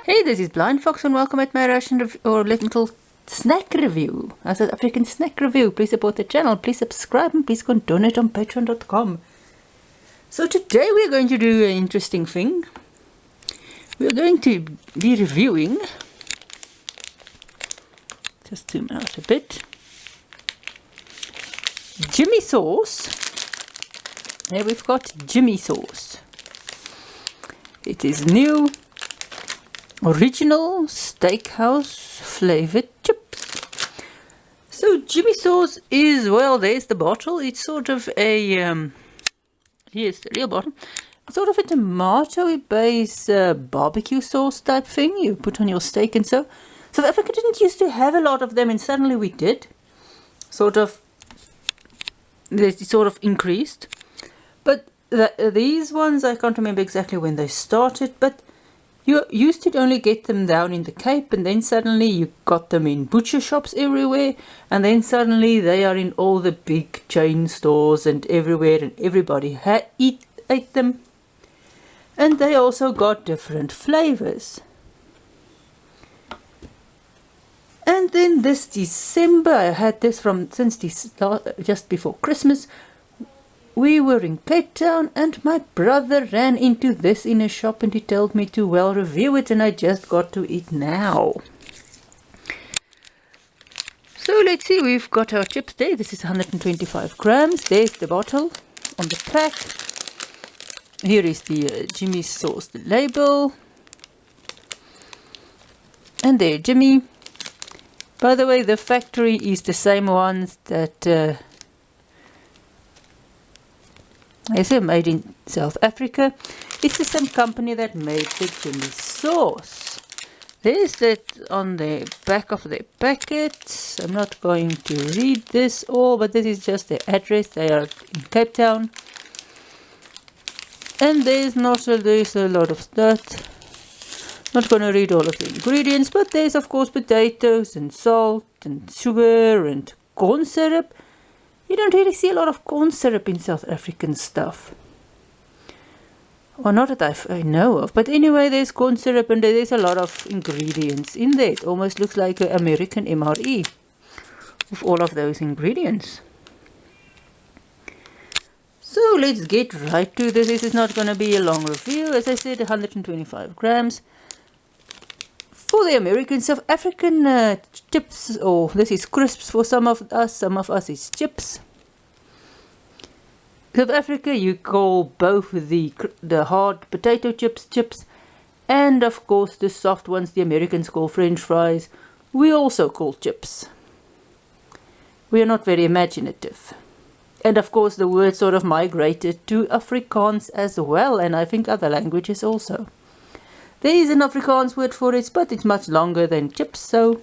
Hey, this is Blind Fox and welcome at my Ration or little snack review. I said African snack review. Please support the channel. Please subscribe and please go and donate on patreon.com. So today we're going to do an interesting thing. We're going to be reviewing, just zoom out a bit, Jimmy sauce. There we've got Jimmy sauce. It is new. Original Steakhouse Flavour chips. So Jimmy sauce is, well, there's the bottle. It's sort of a, here's the real bottle. It's sort of a tomato based barbecue sauce type thing you put on your steak and so. South Africa didn't used to have a lot of them and suddenly we did. They sort of increased. But these ones, I can't remember exactly when they started, but you used to only get them down in the Cape, and then suddenly you got them in butcher shops everywhere, and then suddenly they are in all the big chain stores and everywhere, and everybody ate them. And they also got different flavors. And then this December, I had this since just before Christmas. We were in Cape Town and my brother ran into this in a shop and he told me to well review it, and I just got to it now. So let's see, we've got our chips there. This is 125 grams. There's the bottle on the pack. Here is the Jimmy sauce, the label. And there, Jimmy. By the way, the factory is the same ones that it's made in South Africa. It's the same company that made the Jimmy sauce. There's that on the back of the packet. I'm not going to read this all, but this is just the address. They are in Cape Town. And there's a lot of that. Not going to read all of the ingredients, but there's of course potatoes and salt and sugar and corn syrup. You don't really see a lot of corn syrup in South African stuff. Or not that I know of. But anyway, there's corn syrup and there's a lot of ingredients in there. It almost looks like an American MRE with all of those ingredients. So let's get right to this. This is not going to be a long review. As I said, 125 grams. For the American, South African chips, or this is crisps for some of us is chips. South Africa, you call both the hard potato chips, and of course the soft ones the Americans call French fries, we also call chips. We are not very imaginative. And of course the word sort of migrated to Afrikaans as well, and I think other languages also. There is an Afrikaans word for it, but it's much longer than chips, so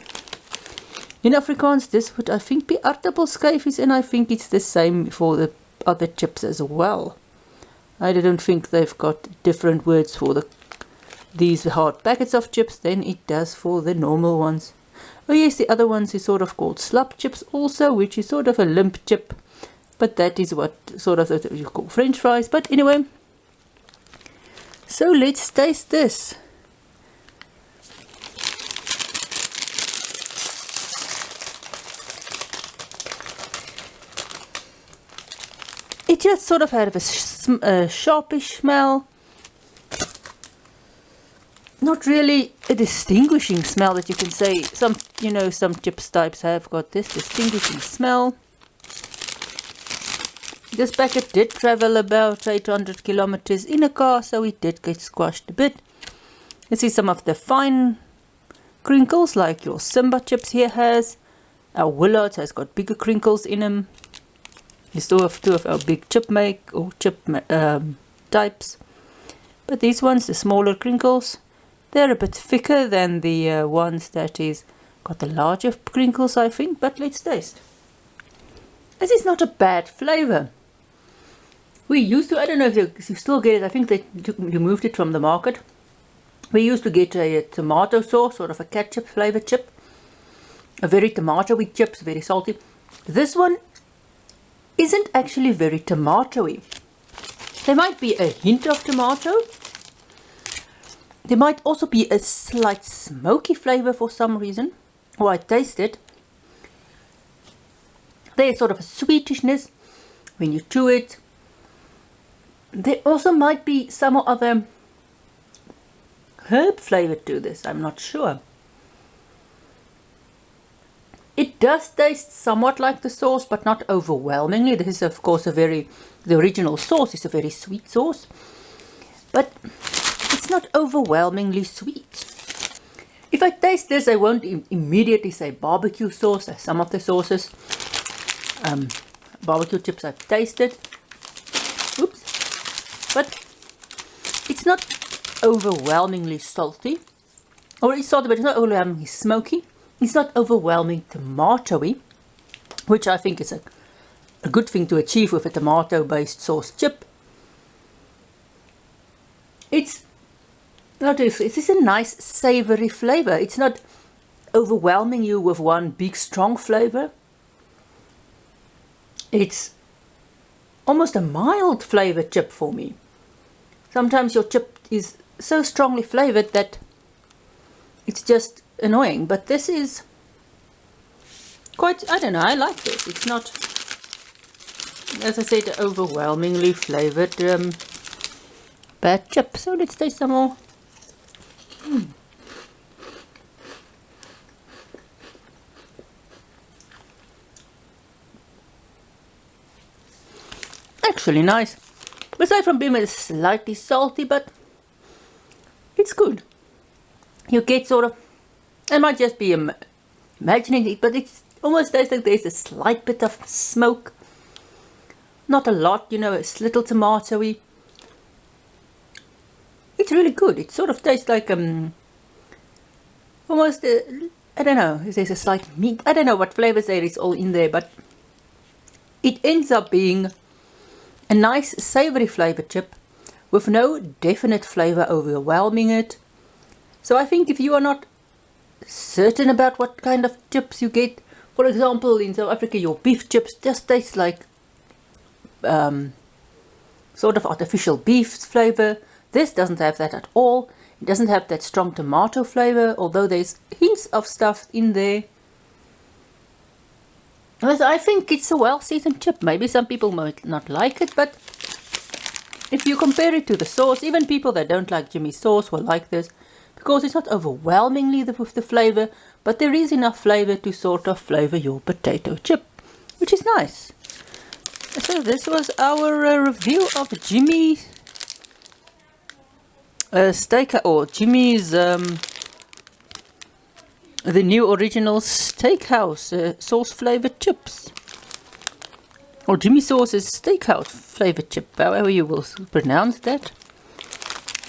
in Afrikaans this would I think be aardappelskijfies, and I think it's the same for the other chips as well. I don't think they've got different words for these hard packets of chips than it does for the normal ones. Oh yes, the other ones is sort of called slap chips also, which is sort of a limp chip, but that is what sort of you call French fries. But anyway, so let's taste this. It just sort of had a sharpish smell. Not really a distinguishing smell that you can say. Some chips types have got this distinguishing smell. This packet did travel about 800 kilometers in a car, so it did get squashed a bit. You see some of the fine crinkles like your Simba chips here has. Our Willards has got bigger crinkles in them. We still have two of our big chip types. But these ones, the smaller crinkles, they're a bit thicker than the ones that is got the larger crinkles, I think. But let's taste. This is not a bad flavor. We used to, I don't know if you still get it, I think they removed it from the market. We used to get a tomato sauce, sort of a ketchup flavor chip. A very tomatoey chips, very salty. This one isn't actually very tomatoey. There might be a hint of tomato, There might also be a slight smoky flavor for some reason, or I taste it. There's sort of a sweetishness when you chew it. There also might be some other herb flavor to this, I'm not sure. It does taste somewhat like the sauce, but not overwhelmingly. This is, of course, the original sauce is a very sweet sauce, but it's not overwhelmingly sweet. If I taste this, I won't immediately say barbecue sauce, as some of the sauces. Barbecue chips I've tasted. Oops. But it's not overwhelmingly salty. Or it's salty, but it's not overwhelmingly smoky. It's not overwhelming tomatoey, which I think is a good thing to achieve with a tomato-based sauce chip. It's a nice savory flavor. It's not overwhelming you with one big strong flavor. It's almost a mild flavor chip for me. Sometimes your chip is so strongly flavored that it's just annoying, but this is quite, I don't know, I like this. It's not, as I said, overwhelmingly flavored bad chip. So let's taste some more. Actually nice. Aside from being slightly salty, but it's good. You get sort of, I might just be imagining it, but it's almost tastes like there's a slight bit of smoke. Not a lot, you know, it's little tomatoey. It's really good. It sort of tastes like almost I don't know, there's a slight meat. I don't know what flavors there is all in there, but it ends up being a nice savory flavor chip with no definite flavor overwhelming it. So I think if you are not certain about what kind of chips you get, for example, in South Africa, your beef chips just taste like sort of artificial beef flavor. This doesn't have that at all. It doesn't have that strong tomato flavor, although there's hints of stuff in there. I think it's a well-seasoned chip. Maybe some people might not like it, but if you compare it to the sauce, even people that don't like Jimmy's sauce will like this, because it's not overwhelmingly with the flavor, but there is enough flavor to sort of flavor your potato chip, which is nice. So this was our review of Jimmy's Jimmy's the new original Steakhouse sauce flavored chips, or Jimmy Sauce's Steakhouse flavored chip, however you will pronounce that.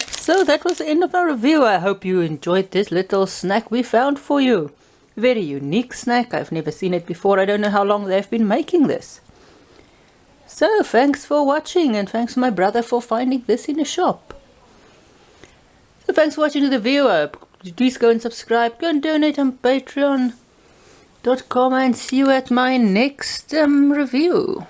So that was the end of our review. I hope you enjoyed this little snack we found for you. Very unique snack. I've never seen it before. I don't know how long they've been making this. So thanks for watching, and thanks to my brother for finding this in a shop. So thanks for watching the video. Please go and subscribe, go and donate on patreon.com, and see you at my next review.